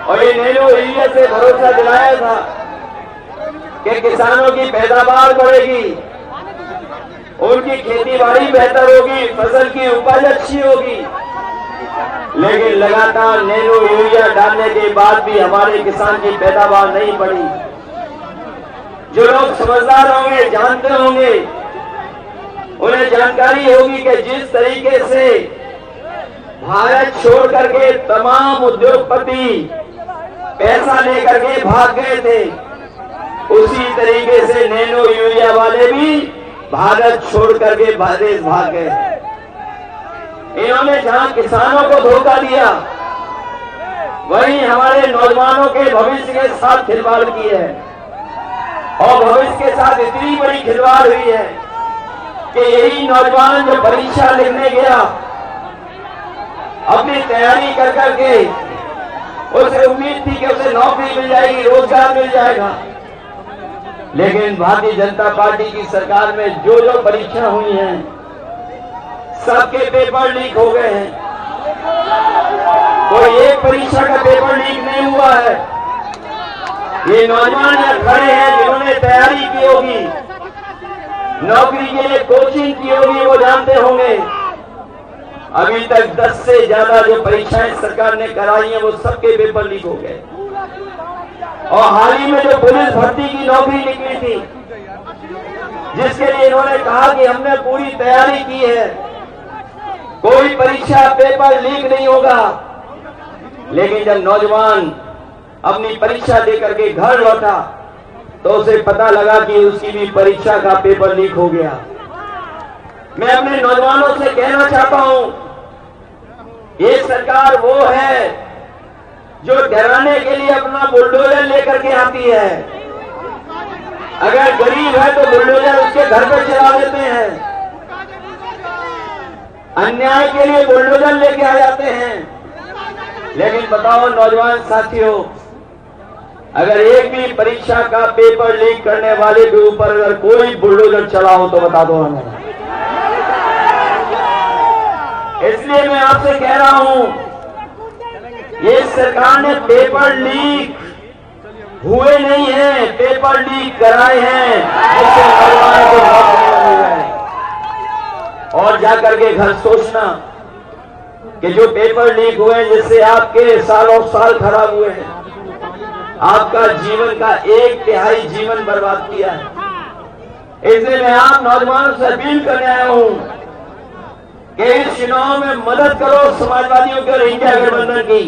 और ये nano urea से भरोसा दिलाया था कि किसानों की पैदावार बढ़ेगी, उनकी खेती बाड़ी बेहतर होगी, फसल की उपज अच्छी होगी। लेकिन लगातार नैनो यूरिया डालने के बाद भी हमारे किसान की पैदावार नहीं बढ़ी। जो लोग समझदार होंगे, जानते होंगे, उन्हें जानकारी होगी कि जिस तरीके से भारत छोड़ करके तमाम उद्योगपति पैसा लेकर के भाग गए थे, उसी तरीके से नैनो यूरिया वाले भी भारत छोड़ करके देश भाग गए। इन्होंने जहां किसानों को धोखा दिया, वहीं हमारे नौजवानों के भविष्य के साथ खिलवाड़ की है। और भविष्य के साथ इतनी बड़ी खिलवाड़ हुई है कि यही नौजवान जो परीक्षा लिखने गया, अपनी तैयारी कर करके उसे उम्मीद थी कि उसे नौकरी मिल जाएगी, रोजगार मिल जाएगा, लेकिन भारतीय जनता पार्टी की सरकार में जो जो परीक्षा हुई हैं, सबके पेपर लीक हो गए हैं। कोई एक परीक्षा का पेपर लीक नहीं हुआ है। ये नौजवान यहाँ खड़े हैं जिन्होंने तैयारी की होगी, नौकरी के लिए कोचिंग की होगी, वो जानते होंगे अभी तक 10 से ज्यादा जो परीक्षाएं सरकार ने कराई हैं, वो सबके पेपर लीक हो गए। और हाल ही में जो पुलिस भर्ती की नौकरी निकली थी, जिसके लिए इन्होंने कहा कि हमने पूरी तैयारी की है, कोई परीक्षा पेपर लीक नहीं होगा, लेकिन जब नौजवान अपनी परीक्षा देकर के घर लौटा तो उसे पता लगा कि उसकी भी परीक्षा का पेपर लीक हो गया। मैं अपने नौजवानों से कहना चाहता हूं, ये सरकार वो है जो डराने के लिए अपना बुलडोजर लेकर के आती है। अगर गरीब है तो बुलडोजर उसके घर पर चला देते हैं, अन्याय के लिए बुलडोजर लेके आ जाते हैं। लेकिन बताओ नौजवान साथियों, अगर एक भी परीक्षा का पेपर लीक करने वाले के ऊपर अगर कोई बुलडोजर चला हो तो बता दो हमें। इसलिए मैं आपसे कह रहा हूं, ये सरकार ने पेपर लीक हुए नहीं है, पेपर लीक कराए हैं, जिससे नौजवान को नौकरी मिल जाए। और जाकर के घर सोचना कि जो पेपर लीक हुए जिससे आपके सालों साल खराब हुए हैं, आपका जीवन का 1/3 जीवन बर्बाद किया है। इसलिए मैं आप नौजवानों से अपील करने आया हूं कि इस चुनाव में मदद करो समाजवादियों के और इंडिया गठबंधन की,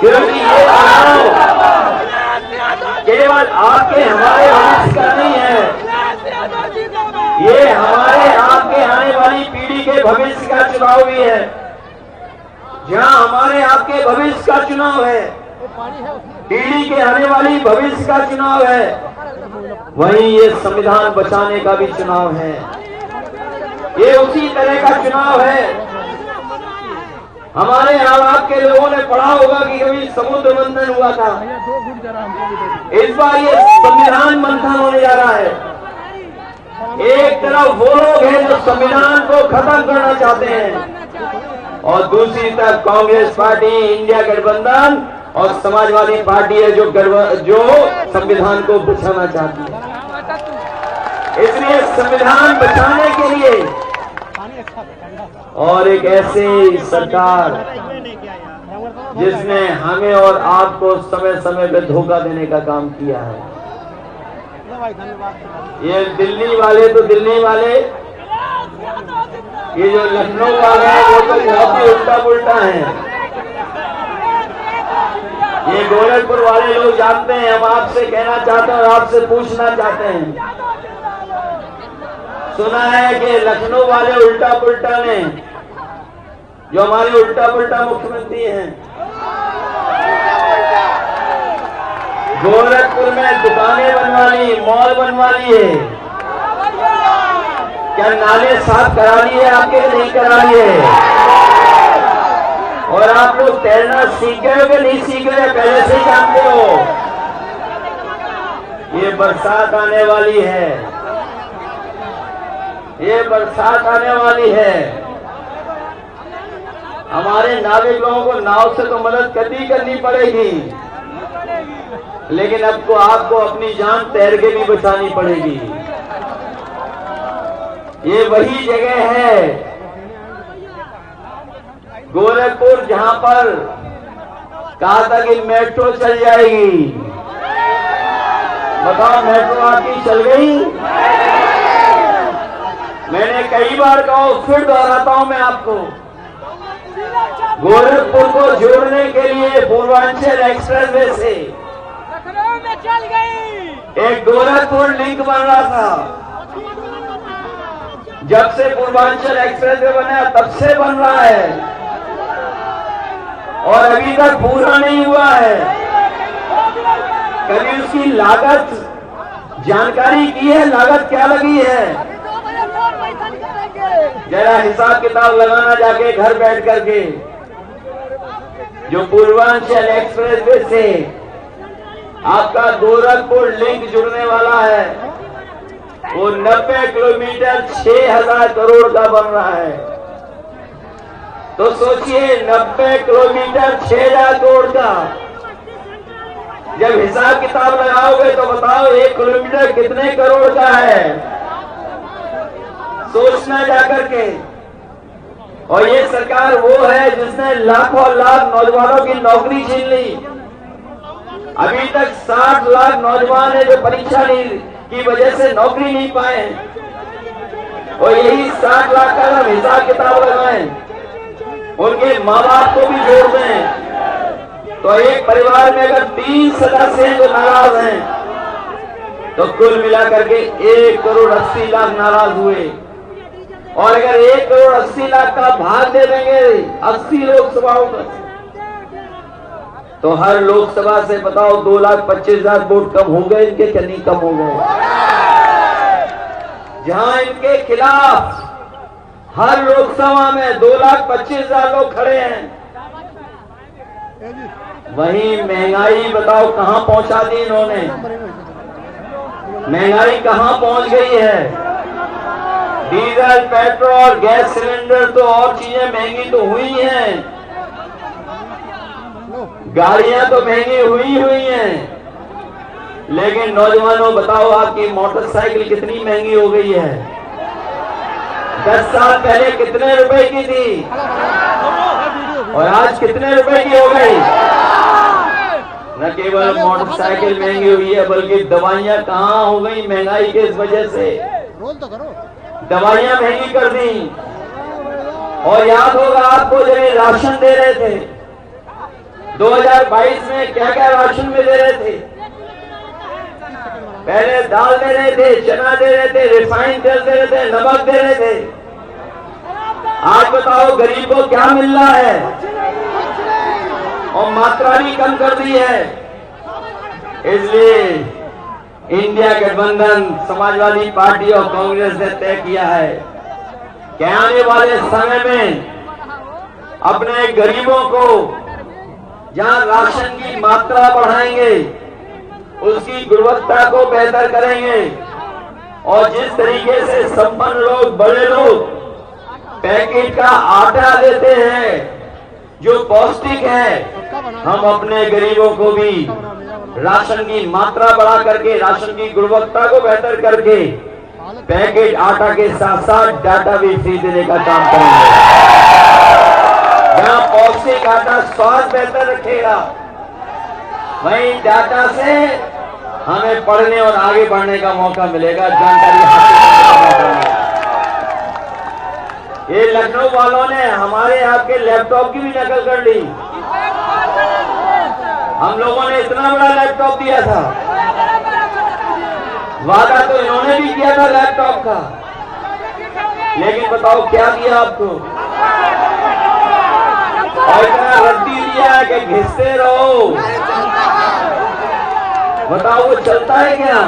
क्योंकि ये चुनाव केवल आपके हमारे भविष्य का नहीं है, ये हमारे आपके आने वाली पीढ़ी के भविष्य का चुनाव भी है। जहां हमारे आपके भविष्य का चुनाव है, पीढ़ी के आने वाली भविष्य का चुनाव है, वहीं ये संविधान बचाने का भी चुनाव है। ये उसी तरह का चुनाव है। हमारे यहाँ आपके लोगों ने पढ़ा होगा कि कभी समुद्र मंथन हुआ था, इस बार ये संविधान मंथन होने जा रहा है। एक तरफ वो लोग हैं जो संविधान को खत्म करना चाहते हैं, और दूसरी तरफ कांग्रेस पार्टी, इंडिया गठबंधन और समाजवादी पार्टी है जो संविधान को बचाना चाहती है। इसलिए संविधान बचाने के लिए और एक ऐसी सरकार जिसने हमें और आपको समय समय पे धोखा देने का काम किया है, ये दिल्ली वाले तो दिल्ली वाले, ये जो लखनऊ वाले हैं वो तो बहुत ही उल्टा पुल्टा है। ये गोरखपुर वाले लोग जानते हैं। हम आपसे कहना चाहते हैं और आपसे पूछना चाहते हैं, सुना है कि लखनऊ वाले उल्टा पुल्टा ने, जो हमारे उल्टा पुल्टा मुख्यमंत्री हैं, गोरखपुर में दुकानें बनवा ली, मॉल बनवा लिए। क्या नाले साफ करा लिए आपके, नहीं करा लिए? और आप लोग तैरना सीख गए हो कि नहीं सीख गए, पहले से ही जानते हो। ये बरसात आने वाली है, ये बरसात आने वाली है। हमारे हमारे नाविक लोगों को नाव से तो मदद करनी पड़ेगी, लेकिन अब को आपको अपनी जान तैर के भी बचानी पड़ेगी। ये वही जगह है गोरखपुर जहां पर कहा था कि मेट्रो चल जाएगी। बताओ मेट्रो आपकी चल गई? मैंने कई बार कहा, फिर दोहराता हूं मैं आपको, गोरखपुर को जोड़ने के लिए पूर्वांचल एक्सप्रेसवे से चल गई एक गोरखपुर लिंक बन रहा था। जब से पूर्वांचल एक्सप्रेसवे बना तब से बन रहा है और अभी तक पूरा नहीं हुआ है। कभी उसकी लागत जानकारी की है? लागत क्या लगी है? जरा हिसाब किताब लगाना जाके घर बैठ करके। जो पूर्वांचल एक्सप्रेसवे से आपका गोरखपुर लिंक जुड़ने वाला है वो 90 किलोमीटर 6000 करोड़ का बन रहा है। तो सोचिए 90 किलोमीटर 6000 करोड़ का जब हिसाब किताब लगाओगे तो बताओ 1 किलोमीटर कितने करोड़ का है? सोचना जाकर के। और ये सरकार वो है जिसने लाखों लाख नौजवानों की नौकरी छीन ली। अभी तक 60 लाख नौजवान है जो परीक्षा की वजह से नौकरी नहीं पाए, और यही 60 लाख का हम हिसाब किताब लगाएं, उनके माँ बाप को भी जोड़ दें, तो एक परिवार में अगर 3 सदस्य हैं जो नाराज हैं तो कुल मिलाकर के 1 करोड़ 80 लाख नाराज हुए। और अगर 1 करोड़ 80 लाख का भाग दे देंगे 80 लोकसभाओं का, तो हर लोकसभा से बताओ 2,25,000 वोट कम हो गए इनके, क्या नहीं कम हो गए? जहां इनके खिलाफ हर लोकसभा में 2,25,000 लोग खड़े हैं, वहीं महंगाई बताओ कहां पहुंचा दी इन्होंने? महंगाई कहां पहुंच गई है? डीजल, पेट्रोल, गैस सिलेंडर तो और चीजें महंगी तो हुई हैं, गाड़ियां तो महंगी हुई हैं, लेकिन नौजवानों बताओ आपकी मोटरसाइकिल कितनी महंगी हो गई है? 10 साल पहले कितने रुपए की थी और आज कितने रुपए की हो गई? न केवल मोटरसाइकिल महंगी हुई है बल्कि दवाइयां कहां हो गई महंगाई के इस वजह से? दवाइयां महंगी कर दी। और याद होगा आपको जब ये राशन दे रहे थे 2022 में, क्या क्या राशन में दे रहे थे? पहले दाल दे रहे थे, चना दे रहे थे, रिफाइंड तेल दे रहे थे, नमक दे रहे थे। आज बताओ गरीब को क्या मिल रहा है? और मात्रा भी कम कर दी है। इसलिए इंडिया गठबंधन समाजवादी पार्टी और कांग्रेस ने तय किया है कि आने वाले समय में अपने गरीबों को जहां राशन की मात्रा बढ़ाएंगे, उसकी गुणवत्ता को बेहतर करेंगे, और जिस तरीके से संपन्न लोग, बड़े लोग पैकेट का आटा देते हैं जो पौष्टिक है, हम अपने गरीबों को भी राशन की मात्रा बढ़ा करके, राशन की गुणवत्ता को बेहतर करके पैकेट आटा के साथ साथ डाटा भी फ्री देने का काम करेंगे। जहां पौष्टिक आटा स्वास्थ्य बेहतर रखेगा, वहीं डाटा से हमें पढ़ने और आगे बढ़ने का मौका मिलेगा, जानकारी हासिल करने का मौका मिलेगा। ये लखनऊ वालों ने हमारे आपके लैपटॉप की भी नकल कर ली। हम लोगों ने इतना बड़ा लैपटॉप दिया था, वादा तो इन्होंने भी किया था लैपटॉप का, लेकिन बताओ क्या दिया आपको? और इतना रद्दी दिया कि घिसते रहो। बताओ वो चलता है क्या?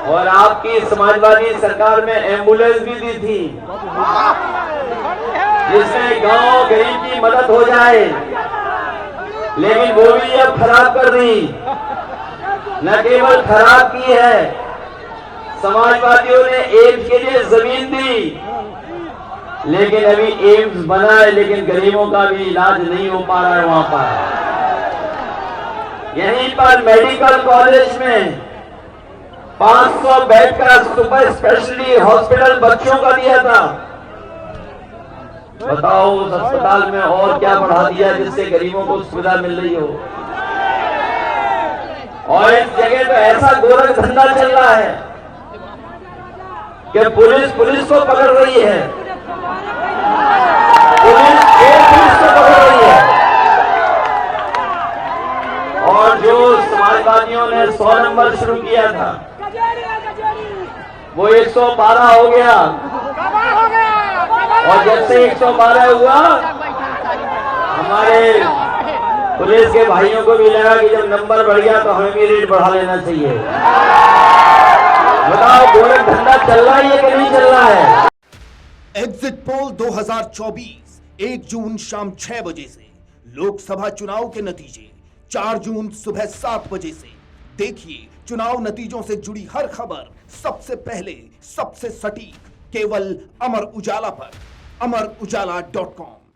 और आपकी समाजवादी सरकार में एम्बुलेंस भी दी थी, जिससे गांव गरीब की मदद हो जाए, लेकिन वो भी अब खराब कर दी। न केवल खराब की है, समाजवादियों ने एम्स के लिए जमीन दी, लेकिन अभी एम्स बना है, लेकिन गरीबों का भी इलाज नहीं हो पा रहा है वहां पर। यहीं पर मेडिकल कॉलेज में 500 बेड का सुपर स्पेशलिटी हॉस्पिटल बच्चों का दिया था। बताओ उस अस्पताल में और क्या बढ़ा दिया जिससे गरीबों को सुविधा मिल रही हो। और इस जगह तो ऐसा गोरख धंधा चल रहा है कि पुलिस को पकड़ रही है, पुलिस को पकड़ रही है। और जो समाजवादियों ने 100 नंबर शुरू किया था वो 112 हो गया। और जब से 112 हुआ हमारे पुलिस के भाइयों को भी लगा कि जब नंबर बढ़ गया तो हमें भी रेट बढ़ा लेना चाहिए। बताओ गोरख धंधा चल रहा है कि नहीं चल रहा है। एग्जिट पोल 2024 1 जून शाम 6 बजे से, लोकसभा चुनाव के नतीजे 4 जून सुबह 7 बजे से। देखिए चुनाव नतीजों से जुड़ी हर खबर सबसे पहले, सबसे सटीक, केवल अमर उजाला पर, amarujala.com।